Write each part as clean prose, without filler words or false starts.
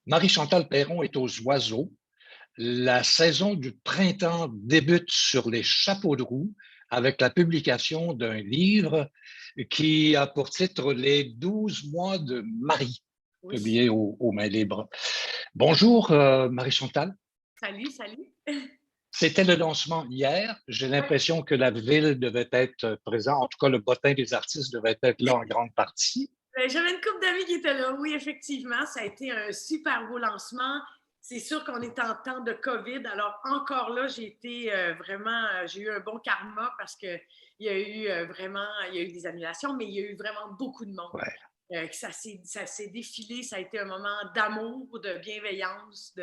Marie-Chantal Perron est aux oiseaux. La saison du printemps débute sur les chapeaux de roue avec la publication d'un livre qui a pour titre Les 12 mois de Marie, Oui. publié aux Mains Libres. Bonjour, Marie-Chantal. Salut, salut. C'était le lancement hier. J'ai Ouais. l'impression que la ville devait être présente. En tout cas, le bottin des artistes devait être là en grande partie. J'avais une couple d'amis qui étaient là. Oui, effectivement, ça a été un super beau lancement. C'est sûr qu'on est en temps de COVID. Alors, encore là, j'ai été vraiment, j'ai eu un bon karma parce qu'il y a eu vraiment, il y a eu des annulations, mais il y a eu vraiment beaucoup de monde. Ouais. Ça s'est défilé, ça a été un moment d'amour, de bienveillance,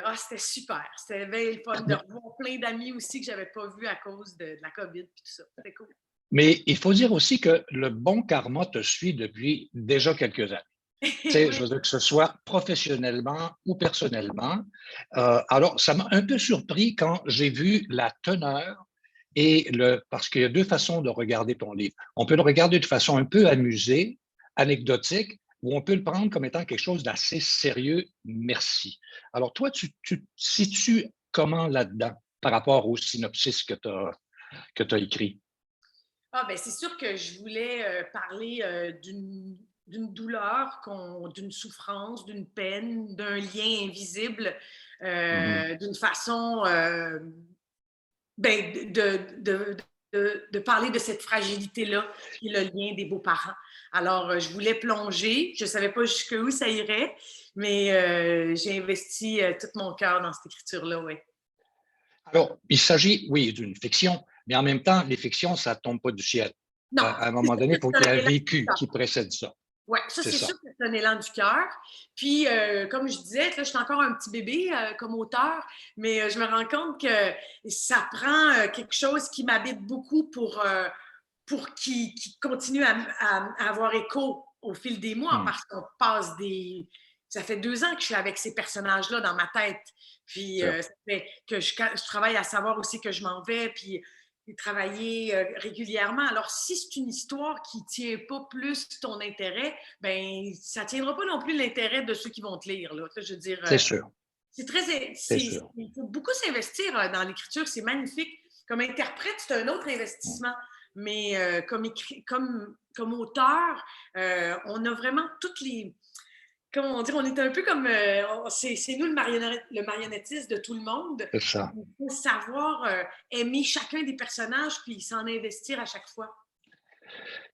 ah, c'était super. C'était bien le fun de revoir plein d'amis aussi que je n'avais pas vus à cause de la COVID et tout ça. C'était cool. Mais il faut dire aussi que le bon karma te suit depuis déjà quelques années. Tu sais, je Oui. veux dire que ce soit professionnellement ou personnellement. Alors, ça m'a un peu surpris quand j'ai vu la teneur parce qu'il y a deux façons de regarder ton livre. On peut le regarder de façon un peu amusée, anecdotique, ou on peut le prendre comme étant quelque chose d'assez sérieux. Merci. Alors, toi, tu te situes comment là-dedans par rapport au synopsis que tu as écrit? Ah, ben, c'est sûr que je voulais parler d'une douleur, d'une souffrance, d'une peine, d'un lien invisible, Mhm. d'une façon ben, de parler de cette fragilité-là, qui est le lien des beaux-parents. Alors, je voulais plonger. Je ne savais pas jusqu'où ça irait, mais j'ai investi tout mon cœur dans cette écriture-là, oui. Alors, il s'agit, oui, d'une fiction, mais en même temps, les fictions, ça ne tombe pas du ciel. Non, À un c'est moment sûr donné, que il faut c'est qu'il y un ait un élan. vécu qui précède ça. Oui, ça, C'est c'est sûr ça. que c'est un élan du cœur. Puis, comme je disais, là, je suis encore un petit bébé comme auteur, mais je me rends compte que ça prend quelque chose qui m'habite beaucoup pour qu'il continue à avoir écho au fil des mois, Hmm. parce qu'on passe des... Ça fait 2 ans que je suis avec ces personnages-là dans ma tête. Puis, Sûr. ça fait que je travaille à savoir aussi que je m'en vais, puis travailler régulièrement. Alors, si c'est une histoire qui ne tient pas plus ton intérêt, ben ça ne tiendra pas non plus l'intérêt de ceux qui vont te lire. Là. Je veux dire, C'est sûr. c'est très. C'est sûr. Il faut beaucoup s'investir dans l'écriture, c'est magnifique. Comme interprète, c'est un autre Hmm. investissement. Mais comme auteur, on a vraiment toutes les. Comment on dit, on est un peu comme. C'est nous le marionnettiste de tout le monde. C'est ça. Il faut savoir aimer chacun des personnages puis s'en investir à chaque fois.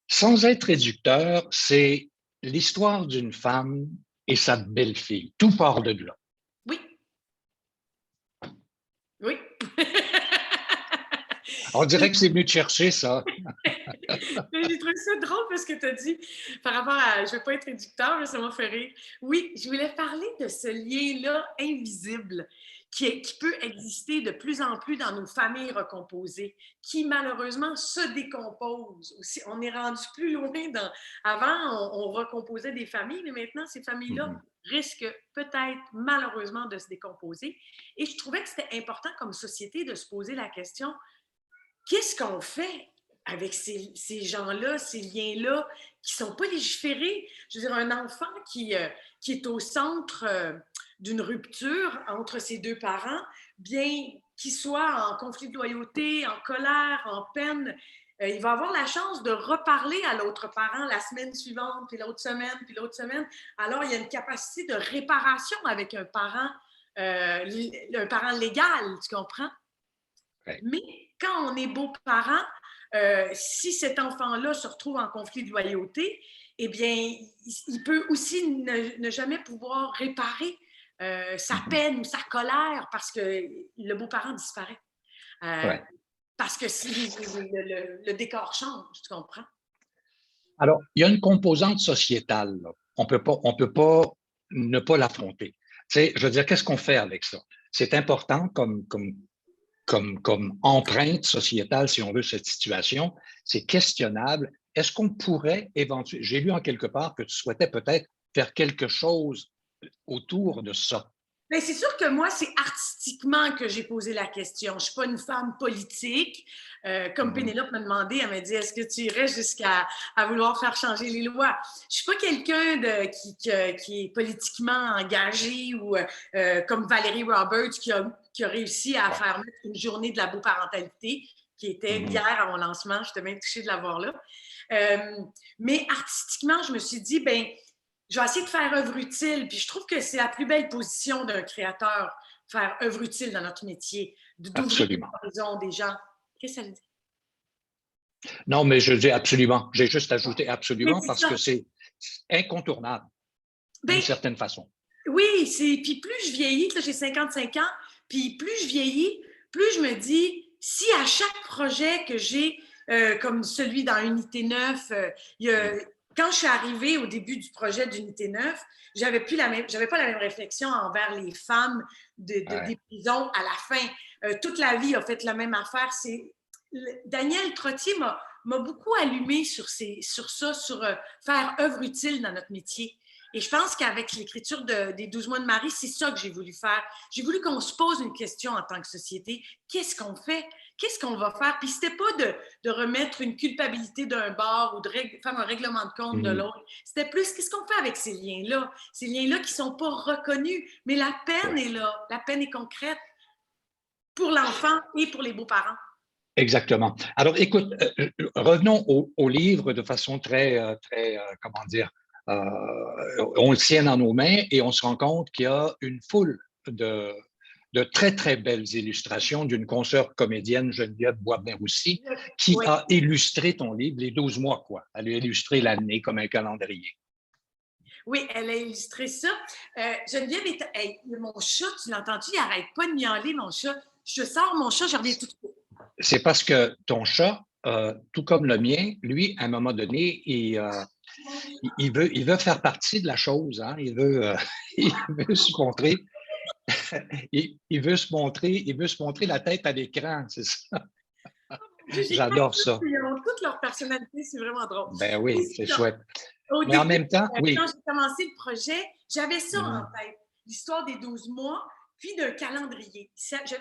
Sans être réducteur, c'est l'histoire d'une femme et sa belle-fille. Tout part de là. Oui, oui. On dirait que c'est venu te chercher, ça. J'ai trouvé ça drôle parce que tu as dit par rapport à. Je ne veux pas être réducteur, mais ça m'a fait rire. Oui, je voulais parler de ce lien-là invisible qui peut exister de plus en plus dans nos familles recomposées, qui malheureusement se décomposent aussi. On est rendu plus loin dans. Avant, on recomposait des familles, mais maintenant, ces familles-là Mhm. risquent peut-être malheureusement de se décomposer. Et je trouvais que c'était important comme société de se poser la question qu'est-ce qu'on fait avec ces gens-là, ces liens-là, qui ne sont pas légiférés? Je veux dire, un enfant qui est au centre d'une rupture entre ses deux parents, bien qu'il soit en conflit de loyauté, en colère, en peine, il va avoir la chance de reparler à l'autre parent la semaine suivante, puis l'autre semaine, puis l'autre semaine. Alors, il y a une capacité de réparation avec un parent légal, tu comprends? Ouais. Mais quand on est beau-parent, si cet enfant-là se retrouve en conflit de loyauté, eh bien, il peut aussi ne jamais pouvoir réparer sa Mhm. peine ou sa colère parce que le beau-parent disparaît. Euh, Ouais. parce que si le décor change, tu comprends? Alors, il y a une composante sociétale, là. On peut pas ne pas l'affronter. Tu sais, je veux dire, qu'est-ce qu'on fait avec ça? C'est important comme empreinte sociétale, si on veut, cette situation. C'est questionnable. Est-ce qu'on pourrait éventuellement, j'ai lu en quelque part que tu souhaitais peut-être faire quelque chose autour de ça. Ben, c'est sûr que moi, c'est artistiquement que j'ai posé la question. Je ne suis pas une femme politique. Comme Pénélope m'a demandé, elle m'a dit, est-ce que tu irais jusqu'à vouloir faire changer les lois? Je ne suis pas quelqu'un qui est politiquement engagé ou comme Valérie Roberts qui a réussi à faire mettre une journée de la beau-parentalité qui était hier à mon lancement. J'étais bien touchée de la voir là. Mais artistiquement, je me suis dit, ben je vais essayer de faire œuvre utile. Puis je trouve que c'est la plus belle position d'un créateur, faire œuvre utile dans notre métier, d'ouvrir les horizons des gens. Qu'est-ce que ça veut dire? Non, mais je dis absolument. J'ai juste ajouté absolument parce que c'est incontournable d'une certaine façon. Oui, puis plus je vieillis, là j'ai 55 ans, puis plus je vieillis, plus je me dis, si à chaque projet que j'ai, comme celui dans Unité 9, quand je suis arrivée au début du projet d'Unité 9, j'avais pas la même réflexion envers les femmes des prisons à la fin. Toute la vie a fait la même affaire. Daniel Trottier m'a beaucoup allumé sur ça, sur faire œuvre utile dans notre métier. Et je pense qu'avec l'écriture des 12 mois de Marie, c'est ça que j'ai voulu faire. J'ai voulu qu'on se pose une question en tant que société. Qu'est-ce qu'on fait? Qu'est-ce qu'on va faire? Puis c'était pas de remettre une culpabilité d'un bord ou de faire un règlement de compte de l'autre. C'était plus, qu'est-ce qu'on fait avec ces liens-là? Ces liens-là qui sont pas reconnus. Mais la peine est là. La peine est concrète pour l'enfant et pour les beaux-parents. Exactement. Alors, écoute, revenons au livre de façon très, comment dire, on le tient dans nos mains et on se rend compte qu'il y a une foule de très, très belles illustrations d'une consoeur comédienne, Geneviève Boisvert-Roussy, qui a illustré ton livre, les 12 mois, quoi. Elle a illustré l'année comme un calendrier. Oui, elle a illustré ça. Geneviève, mon chat, tu l'as entendu, il n'arrête pas de miauler, mon chat. Je sors mon chat, je reviens tout de suite. C'est parce que ton chat, tout comme le mien, lui, à un moment donné, il veut faire partie de la chose. Hein? Il veut se montrer. il veut se montrer la tête à l'écran, c'est ça. J'adore ça. Ils ont toute leur personnalité, c'est vraiment drôle. Ben oui, c'est chouette. Mais en même temps, oui. Quand j'ai commencé le projet, j'avais ça en tête, l'histoire des 12 mois, puis d'un calendrier.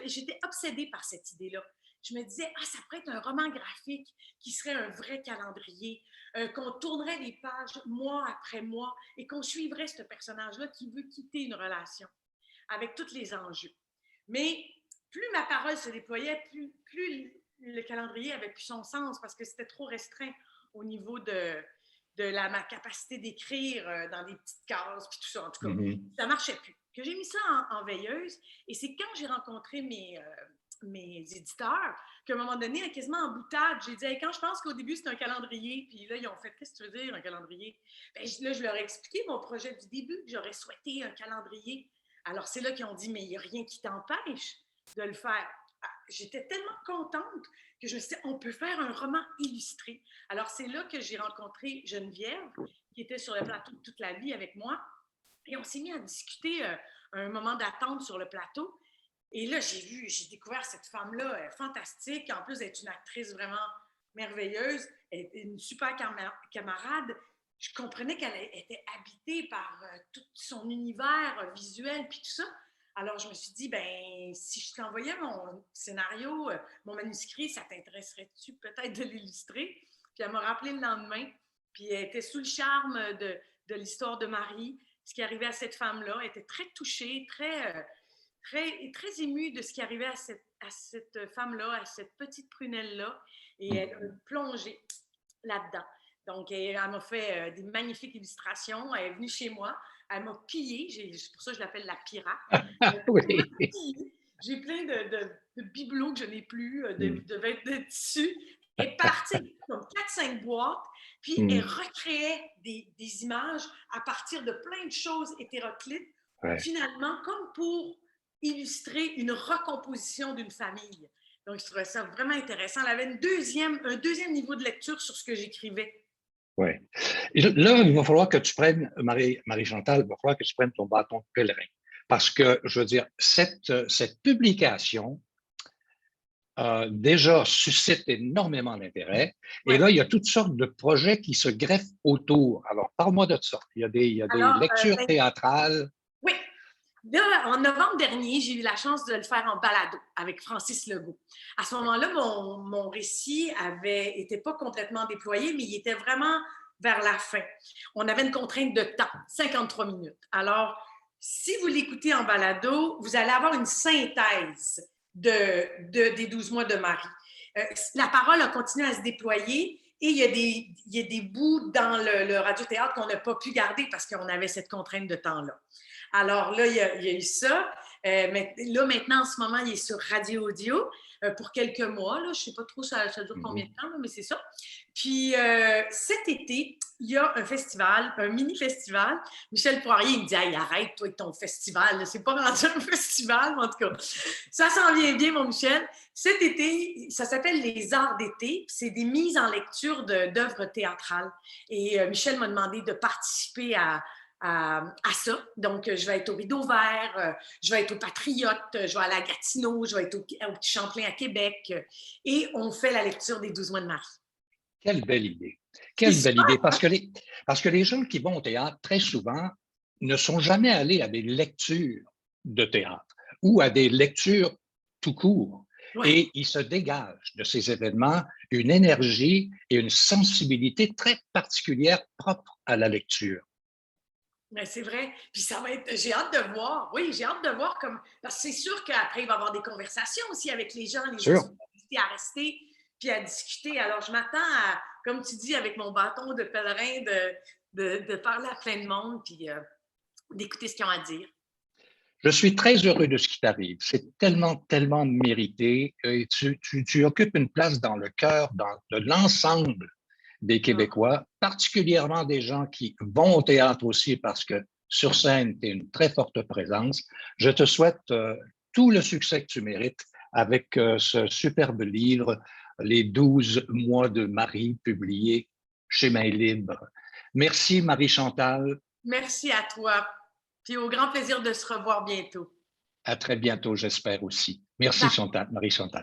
J'étais obsédée par cette idée-là. Je me disais, ça pourrait être un roman graphique qui serait un vrai calendrier, qu'on tournerait les pages mois après mois et qu'on suivrait ce personnage-là qui veut quitter une relation avec tous les enjeux. Mais plus ma parole se déployait, plus le calendrier avait plus son sens parce que c'était trop restreint au niveau de ma capacité d'écrire dans des petites cases, puis tout ça. En tout cas, ça ne marchait plus. Que j'ai mis ça en veilleuse, et c'est quand j'ai rencontré mes éditeurs qu'à un moment donné, quasiment en boutade, j'ai dit, quand je pense qu'au début, c'était un calendrier, puis là, ils ont fait, qu'est-ce que tu veux dire, un calendrier? Ben, là, je leur ai expliqué mon projet du début, que j'aurais souhaité un calendrier. Alors, c'est là qu'ils ont dit, mais il n'y a rien qui t'empêche de le faire. J'étais tellement contente que je me suis dit, on peut faire un roman illustré. Alors, c'est là que j'ai rencontré Geneviève, qui était sur le plateau toute la vie avec moi. Et on s'est mis à discuter un moment d'attente sur le plateau. Et là, j'ai découvert cette femme-là fantastique. En plus d'être une actrice vraiment merveilleuse, elle était une super camarade. Je comprenais qu'elle était habitée par tout son univers visuel puis tout ça. Alors, je me suis dit, ben si je t'envoyais mon scénario, mon manuscrit, ça t'intéresserait-tu peut-être de l'illustrer? Puis elle m'a rappelé le lendemain, puis elle était sous le charme de l'histoire de Marie, ce qui arrivait à cette femme-là. Elle était très touchée, très émue de ce qui arrivait à cette femme-là, à cette petite prunelle-là, et elle a plongé là-dedans. Donc, elle m'a fait des magnifiques illustrations. Elle est venue chez moi. Elle m'a pillée. C'est pour ça que je l'appelle la pirate. Oui. J'ai plein de bibelots que je n'ai plus, de tissus. Elle est partie comme 4-5 boîtes, puis elle recréait des images à partir de plein de choses hétéroclites, finalement, comme pour illustrer une recomposition d'une famille. Donc, je trouvais ça vraiment intéressant. Elle avait un deuxième niveau de lecture sur ce que j'écrivais. Oui. Là, il va falloir que tu prennes, Marie-Chantal, il va falloir que tu prennes ton bâton de pèlerin. Parce que, je veux dire, cette publication déjà suscite énormément d'intérêt. Et là, il y a toutes sortes de projets qui se greffent autour. Alors, parle-moi de ça. Il y a des lectures théâtrales. Oui. Là, en novembre dernier, j'ai eu la chance de le faire en balado avec Francis Legault. À ce moment-là, mon récit n'était pas complètement déployé, mais il était vraiment vers la fin. On avait une contrainte de temps, 53 minutes. Alors, si vous l'écoutez en balado, vous allez avoir une synthèse des 12 mois de Marie. La parole a continué à se déployer et il y a des bouts dans le radiothéâtre qu'on n'a pas pu garder parce qu'on avait cette contrainte de temps-là. Alors là, il y a eu ça. Mais là, maintenant, en ce moment, il est sur Radio Audio pour quelques mois. Là. Je ne sais pas trop ça dure combien de temps, là, mais c'est ça. Puis cet été, il y a un festival, un mini-festival. Michel Poirier, il me dit hey, arrête, toi, avec ton festival. C'est pas rendu un festival, mais en tout cas. Ça s'en vient bien, mon Michel. Cet été, ça s'appelle les Arts d'été. C'est des mises en lecture d'œuvres théâtrales. Et Michel m'a demandé de participer à ça. Donc, je vais être au Rideau Vert, je vais être au Patriote, je vais aller à Gatineau, je vais être au Petit Champlain à Québec. Et on fait la lecture des 12 mois de Marie. Quelle belle idée. Quelle belle idée. Parce que les gens qui vont au théâtre, très souvent, ne sont jamais allés à des lectures de théâtre ou à des lectures tout court. Ouais. Et il se dégage de ces événements une énergie et une sensibilité très particulière propre à la lecture. Mais c'est vrai. Puis ça va être. J'ai hâte de voir. Oui, j'ai hâte de voir comme. Parce que c'est sûr qu'après, il va y avoir des conversations aussi avec les gens sont invités à rester puis à discuter. Alors, je m'attends à, comme tu dis, avec mon bâton de pèlerin, de parler à plein de monde puis d'écouter ce qu'ils ont à dire. Je suis très heureux de ce qui t'arrive. C'est tellement, tellement mérité. Et tu occupes une place dans le cœur de l'ensemble des Québécois, particulièrement des gens qui vont au théâtre aussi parce que sur scène, tu es une très forte présence. Je te souhaite tout le succès que tu mérites avec ce superbe livre, Les 12 mois de Marie, publié chez Main Libre. Merci, Marie-Chantal. Merci à toi. Puis au grand plaisir de se revoir bientôt. À très bientôt, j'espère aussi. Merci, Marie-Chantal.